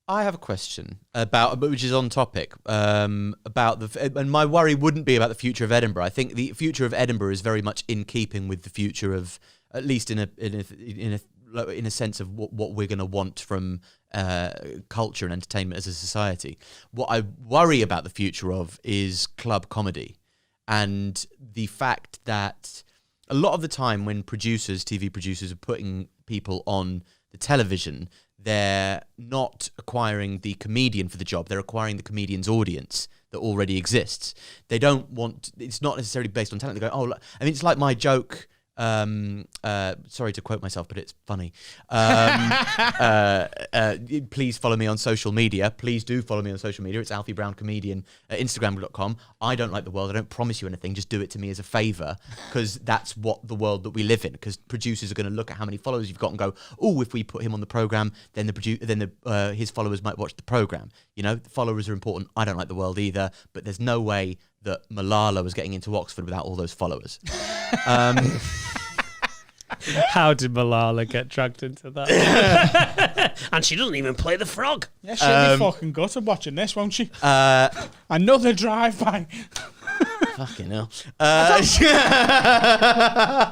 I have a question about, which is on topic, about and my worry wouldn't be about the future of Edinburgh. I think the future of Edinburgh is very much in keeping with the future of, at least in a sense of what we're going to want from culture and entertainment as a society. What I worry about the future of is club comedy, and the fact that a lot of the time when TV producers are putting people on the television, they're not acquiring the comedian for the job. They're acquiring the comedian's audience that already exists. They don't want... It's not necessarily based on talent. They go, it's like my joke... sorry to quote myself, but it's funny. Please follow me on social media. Please do follow me on social media. It's Alfie Brown Comedian at Instagram.com. I don't like the world. I don't promise you anything. Just do it to me as a favour, because that's what the world that we live in. Because producers are going to look at how many followers you've got and go, oh, if we put him on the programme, then his followers might watch the programme. You know, the followers are important. I don't like the world either, but there's no way that Malala was getting into Oxford without all those followers. How did Malala get dragged into that? And she doesn't even play the frog. Yeah, she'll be fucking gutted watching this, won't she? Another drive-by. Fucking hell.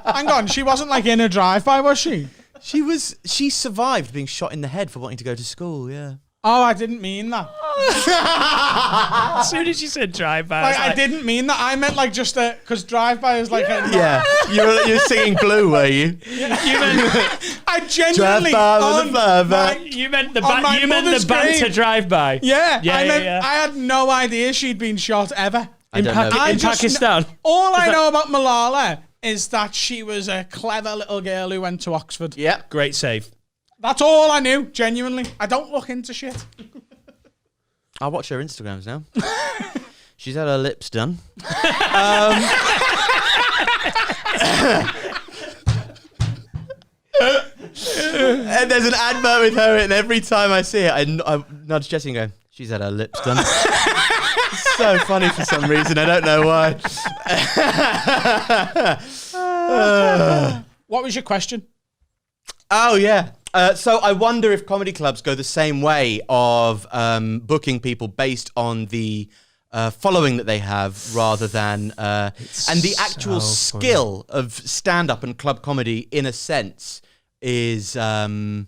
Hang on, she wasn't like in a drive-by, was she? She survived being shot in the head for wanting to go to school, yeah. Oh, I didn't mean that. As soon as you said drive-by, I didn't mean that. I meant like just because drive-by is like yeah. You're singing Blue, were you? You meant I genuinely you meant the banter drive-by. Yeah, I had no idea she'd been shot ever in Pakistan. All I know about Malala is that she was a clever little girl who went to Oxford. Yeah, great save. That's all I knew, genuinely. I don't look into shit. I watch her Instagrams now. She's had her lips done. And there's an advert with her, and every time I see it, I nudge Jessie and go, she's had her lips done. It's so funny for some reason. I don't know why. What was your question? Oh, yeah. So I wonder if comedy clubs go the same way of booking people based on the following that they have, rather than and the actual skill of stand-up and club comedy, in a sense, is less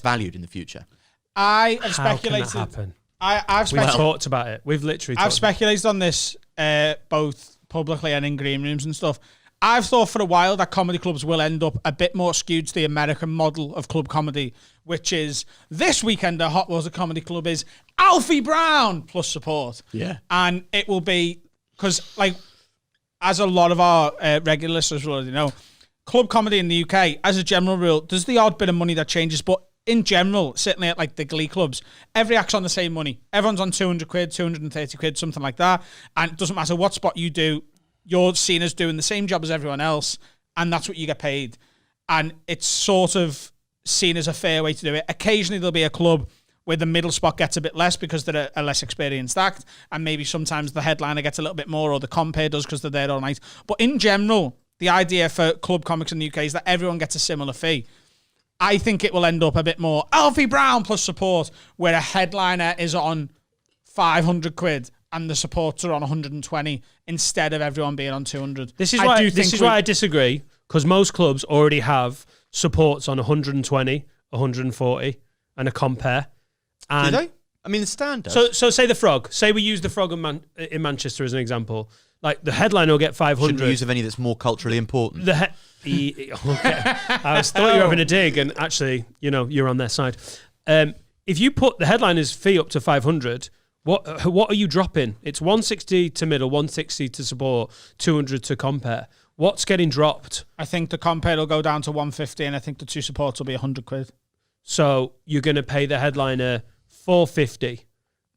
valued in the future. I have speculated. How can that happen? We've talked about it. We've literally. I've speculated on this both publicly and in green rooms and stuff. I've thought for a while that comedy clubs will end up a bit more skewed to the American model of club comedy, which is this weekend at Hot Wheels a Comedy Club is Alfie Brown plus support. Yeah. And it will be, because like, as a lot of our regular listeners will already know, club comedy in the UK, as a general rule, there's the odd bit of money that changes, but in general, certainly at like the Glee clubs, every act's on the same money. Everyone's on 200 quid, 230 quid, something like that. And it doesn't matter what spot you do, you're seen as doing the same job as everyone else, and that's what you get paid. And it's sort of seen as a fair way to do it. Occasionally there'll be a club where the middle spot gets a bit less because they're a less experienced act, and maybe sometimes the headliner gets a little bit more, or the compere does because they're there all night. But in general, the idea for club comics in the UK is that everyone gets a similar fee. I think it will end up a bit more Alfie Brown plus support, where a headliner is on 500 quid and the supports are on 120 instead of everyone being on 200. This is why I disagree, because most clubs already have supports on 120, 140 and a compare. And do they? I mean, the stand does. So say the Frog. Say we use the Frog in Manchester as an example. Like, the headliner will get 500. Shouldn't use of any that's more culturally important. Okay. I thought you were having a dig, and actually, you're on their side. If you put the headliner's fee up to 500... What are you dropping? It's 160 to middle, 160 to support, 200 to compare. What's getting dropped? I think the compare will go down to 150, and I think the two supports will be 100 quid. So you're going to pay the headliner 450,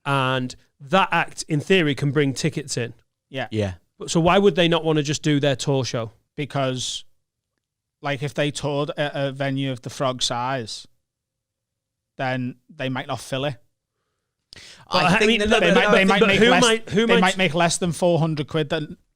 and that act, in theory, can bring tickets in. Yeah. Yeah. So why would they not want to just do their tour show? Because, like, if they toured at a venue of the Frog size, then they might not fill it. They might make less than 400 quid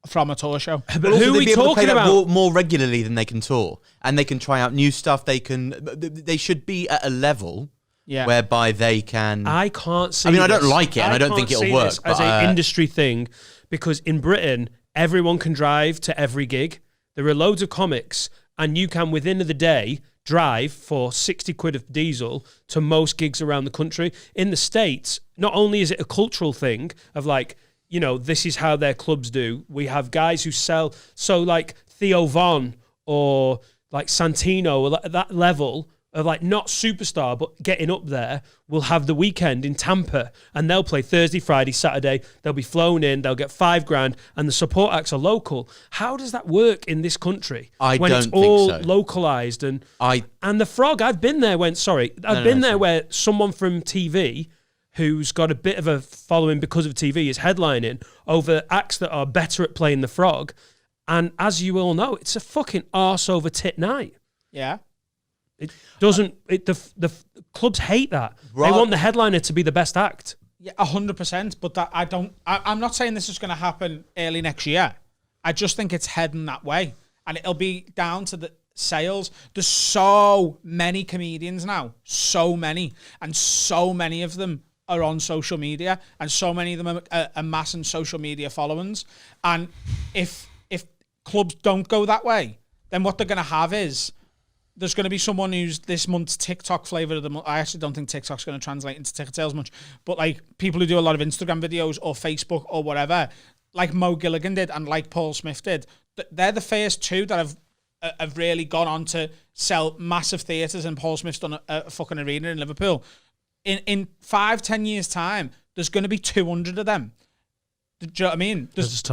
from a tour show. But who are we talking about? More regularly than they can tour, and they can try out new stuff. They should be at a level whereby they can. I can't see. I mean, I don't like it, and I don't think can't it'll see work. this as an industry thing, because in Britain, everyone can drive to every gig. There are loads of comics, and you can, within the day, drive for 60 quid of diesel to most gigs around the country. In the States, not only is it a cultural thing of like, you know, this is how their clubs do. We have guys who sell, so like Theo Von or like Santino, or that level of like not superstar, but getting up there, will have the weekend in Tampa, and they'll play Thursday, Friday, Saturday. They'll be flown in, they'll get $5,000, and the support acts are local. How does that work in this country when it's all localized? And the Frog, I've been there where someone from TV who's got a bit of a following because of TV is headlining over acts that are better at playing the Frog. And as you all know, it's a fucking arse over tit night. Yeah. It doesn't. The clubs hate that. They want the headliner to be the best act. Yeah, 100%. But that I'm not saying this is going to happen early next year. I just think it's heading that way, and it'll be down to the sales. There's so many comedians now, so many of them are on social media, and so many of them are amassing social media followings. And if clubs don't go that way, then what they're going to have is, there's going to be someone who's this month's TikTok flavour of the month. I actually don't think TikTok's going to translate into ticket sales much, but like people who do a lot of Instagram videos or Facebook or whatever, like Mo Gilligan did and like Paul Smith did, they're the first two that have really gone on to sell massive theatres, and Paul Smith's done a fucking arena in Liverpool. In 5-10 years' time, there's going to be 200 of them. Do you know what I mean? It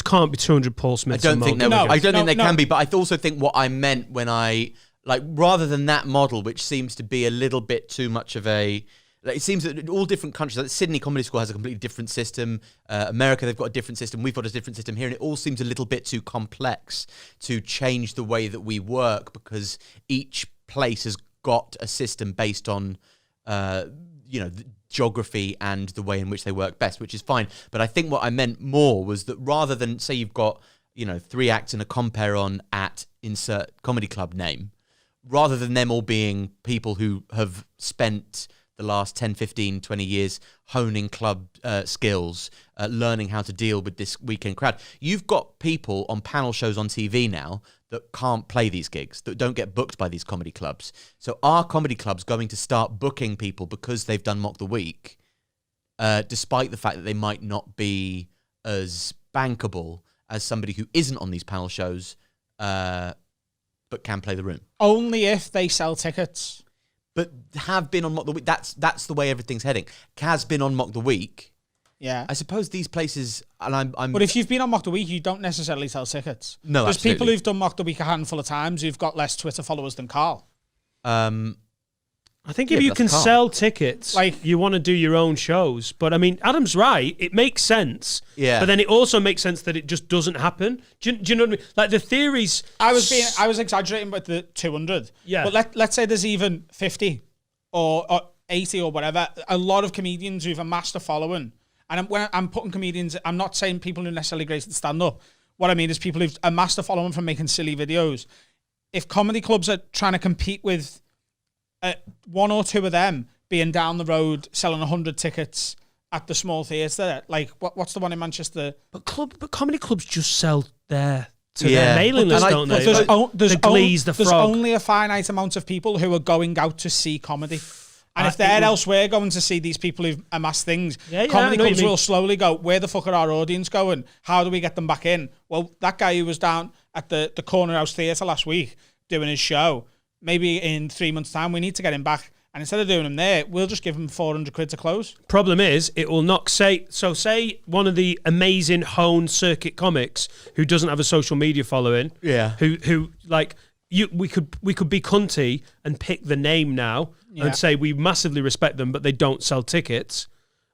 can't be 200 Paul Smiths. I don't think they can be, but I also think what I meant when I, like, rather than that model, which seems to be a little bit too much of a, like, it seems that all different countries, like Sydney Comedy School has a completely different system. America, they've got a different system. We've got a different system here, and it all seems a little bit too complex to change the way that we work, because each place has got a system based on, geography and the way in which they work best, which is fine. But I think what I meant more was that rather than, say you've got, 3 acts and a compere on at insert comedy club name, rather than them all being people who have spent the last 10, 15, 20 years honing club skills, learning how to deal with this weekend crowd, you've got people on panel shows on TV now that can't play these gigs, that don't get booked by these comedy clubs. So are comedy clubs going to start booking people because they've done Mock the Week, despite the fact that they might not be as bankable as somebody who isn't on these panel shows, but can play the room? Only if they sell tickets. But have been on Mock the Week. That's the way everything's heading. Kaz been on Mock the Week. Yeah. I suppose these places, and I'm. But if you've been on Mock the Week, you don't necessarily sell tickets. No, there's absolutely. people who've done Mock the Week a handful of times who've got less Twitter followers than Carl. I think if you can sell tickets, like, you want to do your own shows. But I mean, Adam's right. It makes sense. Yeah. But then it also makes sense that it just doesn't happen. Do you know what I mean? Like the theories. I was exaggerating with the 200. Yeah. But let's say there's even 50 or 80 or whatever. A lot of comedians who've amassed a following. And when I'm putting comedians, I'm not saying people who necessarily grace the stand up. What I mean is people who've amassed a following from making silly videos. If comedy clubs are trying to compete with one or two of them being down the road selling 100 tickets at the small theatre, like what's the one in Manchester? But comedy clubs just sell their mailing list, don't they? There's Frog. Only a finite amount of people who are going out to see comedy. And if they're elsewhere going to see these people who've amassed things, comedy clubs will slowly go, where the fuck are our audience going? How do we get them back in? Well, that guy who was down at the Corner House Theatre last week doing his show, maybe in 3 months' time, we need to get him back. And instead of doing him there, we'll just give him 400 quid to close. Problem is, it will not say one of the amazing honed circuit comics who doesn't have a social media following, who like, we could be cunty and pick the name now and say we massively respect them, but they don't sell tickets,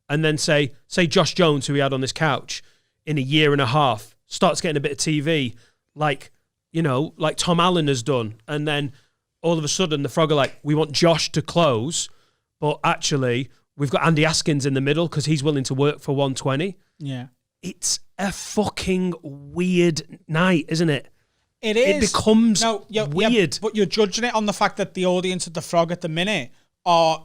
and then say Josh Jones, who we had on this couch, in a year and a half starts getting a bit of TV, like Tom Allen has done, and then all of a sudden the Frog are like, we want Josh to close, but actually we've got Andy Askins in the middle because he's willing to work for 120. Yeah, it's a fucking weird night, isn't it? It is. It becomes weird. Yeah, but you're judging it on the fact that the audience at the Frog at the minute are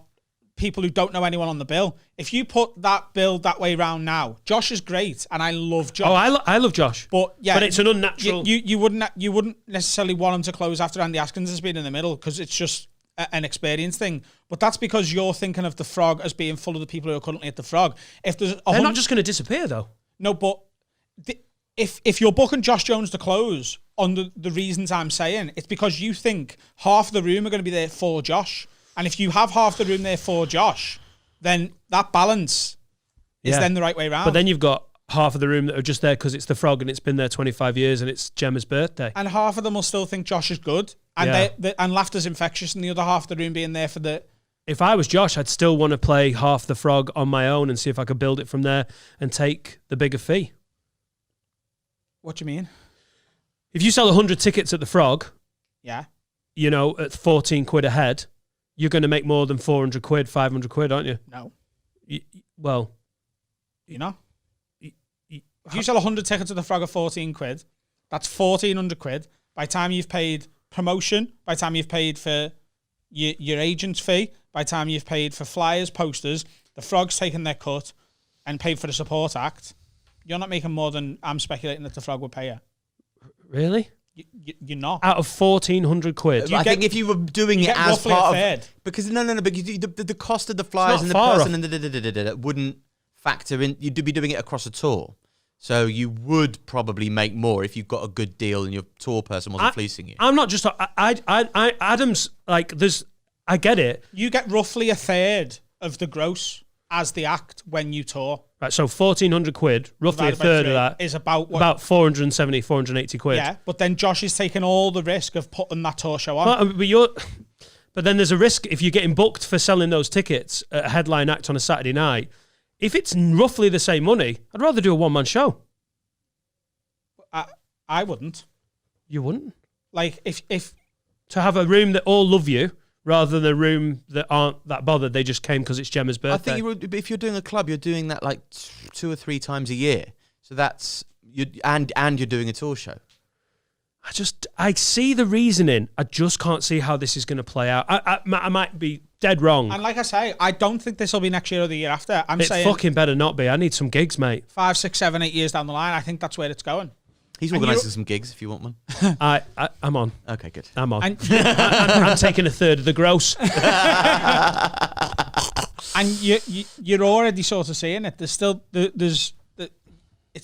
people who don't know anyone on the bill. If you put that bill that way round now, Josh is great, and I love Josh. Oh, I love Josh. But it's an unnatural. You wouldn't necessarily want him to close after Andy Askins has been in the middle because it's just an experience thing. But that's because you're thinking of the Frog as being full of the people who are currently at the Frog. If there's they're not just going to disappear though. No, but if you're booking Josh Jones to close on the reasons I'm saying, it's because you think half the room are going to be there for Josh. And if you have half the room there for Josh, then that balance is then the right way around. But then you've got half of the room that are just there because it's the Frog and it's been there 25 years and it's Gemma's birthday. And half of them will still think Josh is good. And and laughter's infectious, and the other half of the room being there for the... If I was Josh, I'd still want to play half the Frog on my own and see if I could build it from there and take the bigger fee. What do you mean? If you sell 100 tickets at the Frog, at 14 quid a head, you're going to make more than 400 quid, 500 quid, aren't you? No. You know? If you sell 100 tickets at the Frog at 14 quid, that's 1,400 quid. By the time you've paid promotion, by the time you've paid for your agent's fee, by the time you've paid for flyers, posters, the Frog's taken their cut and paid for the support act, you're not making more than I'm speculating that the Frog would pay you. Really? You're not. Out of 1,400 quid. I think if you were doing it as part of... Because but the cost of the flyers and the person and wouldn't factor in... You'd be doing it across a tour. So you would probably make more if you've got a good deal and your tour person wasn't fleecing you. I'm not just... Adam's, I get it. You get roughly a third of the gross as the act when you tour. Right, so 1,400 quid, roughly a third of that is about 470, 480 quid. Yeah, but then Josh is taking all the risk of putting that tour show on. But then there's a risk if you're getting booked for selling those tickets at a headline act on a Saturday night. If it's roughly the same money, I'd rather do a one-man show. I wouldn't. You wouldn't? Like, if to have a room that all love you, rather than a room that aren't that bothered, they just came because it's Gemma's birthday. I think if you're doing a club, you're doing that like 2 or 3 times a year. So that's and you're doing a tour show. I see the reasoning. I just can't see how this is going to play out. I might be dead wrong. And like I say, I don't think this will be next year or the year after. I'm saying it fucking better not be. I need some gigs, mate. 5, 6, 7, 8 years down the line, I think that's where it's going. He's organising some gigs if you want one. I'm on. Okay, good. I'm on. I'm taking a third of the gross. And you're already sort of seeing it. It's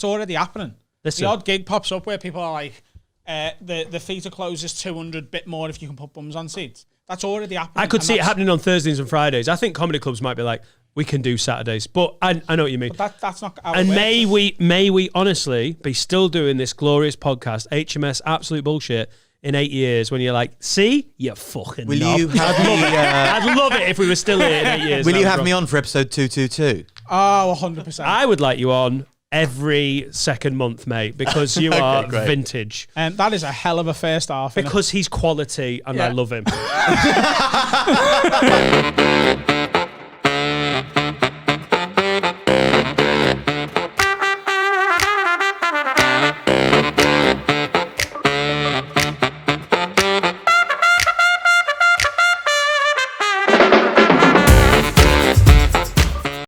already happening. Listen. The odd gig pops up where people are like, the fee to close is 200, bit more if you can put bums on seats. That's already happening. I could see it happening on Thursdays and Fridays. I think comedy clubs might be like, we can do Saturdays, but I know what you mean. But that's not. And may we honestly be still doing this glorious podcast, HMS Absolute Bullshit, in 8 years when you're like, see, you fucking Will knob. you have me? I'd love it if we were still here in 8 years. Will you have me on for episode 222? Oh, 100%. I would like you on every second month, mate, because you are great. vintage. And that is a hell of a first half. Because he's quality and I love him.